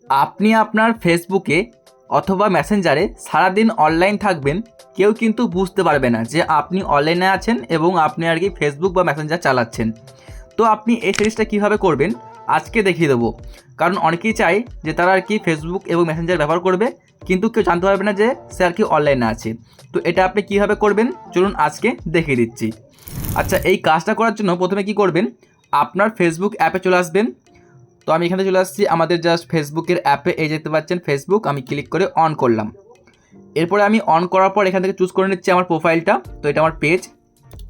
আপনি আপনার ফেসবুকে অথবা মেসেঞ্জারে সারাদিন অনলাইন থাকবেন, কেউ কিন্তু বুঝতে পারবে না যে আপনি অনলাইনে আছেন এবং আপনি আর কি ফেসবুক বা মেসেঞ্জার চালাচ্ছেন। তো আপনি এই সিরিজটা কীভাবে করবেন আজকে দেখিয়ে দেবো। কারণ অনেকেই চায় যে তারা আর কি ফেসবুক এবং মেসেঞ্জার ব্যবহার করবে, কিন্তু কেউ জানতে পারবে না যে সে আর কি অনলাইনে আছে। তো এটা আপনি কীভাবে করবেন চলুন আজকে দেখিয়ে দিচ্ছি। আচ্ছা, এই কাজটা করার জন্য প্রথমে কি করবেন, আপনার ফেসবুক অ্যাপে চলে আসবেন। তো আমি এখানে চলে আসছি আমাদের জাস্ট ফেসবুকের অ্যাপে, এই দেখতে পাচ্ছেন ফেসবুক, আমি ক্লিক করে অন করলাম। এরপরে আমি অন করার পর এখান থেকে চুজ করে নিচ্ছি আমার প্রোফাইলটা। তো এটা আমার পেজ,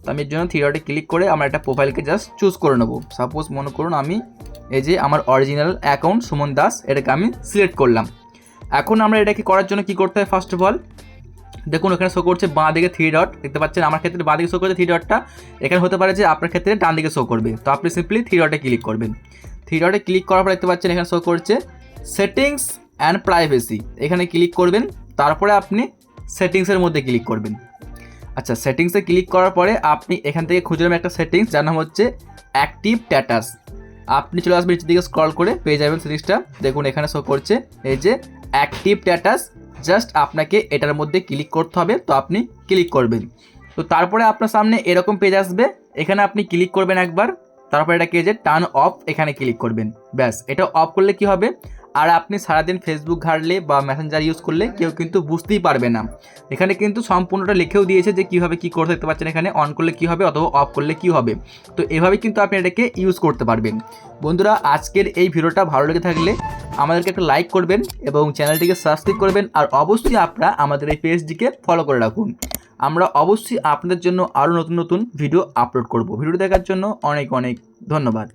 তো আমি এর জন্য থ্রি ডটে ক্লিক করে আমার একটা প্রোফাইলকে জাস্ট চুজ করে নেবো। সাপোজ মনে করুন আমি এই যে আমার অরিজিনাল অ্যাকাউন্ট সুমন দাস, এটাকে আমি সিলেক্ট করলাম। এখন আমরা এটাকে করার জন্য কি করতে হয়, ফার্স্ট অফ অল দেখুন এখানে শো করছে বাঁ দিকে থ্রি ডট, দেখতে পাচ্ছেন আমার ক্ষেত্রে বাঁ দিকে শো করছে থ্রি ডটটা। এখানে হতে পারে যে আপনার ক্ষেত্রে ডান দিকে শো করবে। তো আপনি সিম্পলি থ্রি ডটে ক্লিক করবেন। থ্রি ডটে ক্লিক করার পর দেখতে পাচ্ছেন এখানে শো করছে সেটিংস অ্যান্ড প্রাইভেসি, এখানে ক্লিক করবেন। তারপরে আপনি সেটিংসের মধ্যে ক্লিক করবেন। আচ্ছা, সেটিংসে ক্লিক করার পরে আপনি এখান থেকে খুঁজে নেবেন একটা সেটিংস যার নাম হচ্ছে অ্যাক্টিভ স্ট্যাটাস। আপনি চলে আসবেন নিচের দিকে স্ক্রল করে পেয়ে যাবেন সেটিংসটা। দেখুন এখানে শো করছে এই যে অ্যাক্টিভ স্ট্যাটাস, জাস্ট আপনাকে এটার মধ্যে ক্লিক করতে হবে। তো আপনি ক্লিক করবেন। তো তারপরে আপনার সামনে এরকম পেজ আসবে, এখানে আপনি ক্লিক করবেন একবার। তারপরে এটাকে যে টার্ন অফ, এখানে ক্লিক করবেন। ব্যাস, এটা অফ করলে কি হবে, আর আপনি সারাদিন ফেসবুক ঘাঁটলে বা মেসেঞ্জার ইউজ করলে কেউ কিন্তু বুঝতেই পারবে না। এখানে কিন্তু সম্পূর্ণটা লিখেও দিয়েছে যে কীভাবে কী করতে, দেখতে পাচ্ছেন এখানে অন করলে কী হবে অথবা অফ করলে কী হবে। তো এভাবে কিন্তু আপনি এটাকে ইউজ করতে পারবেন। বন্ধুরা, আজকের এই ভিডিওটা ভালো লেগে থাকলে আমাদেরকে একটা লাইক করবেন এবং চ্যানেলটিকে সাবস্ক্রাইব করবেন। আর অবশ্যই আপনারা আমাদের এই পেজটিকে ফলো করে রাখুন। আমরা অবশ্যই আপনাদের জন্য আরও নতুন নতুন ভিডিও আপলোড করব। ভিডিও দেখার জন্য অনেক অনেক ধন্যবাদ।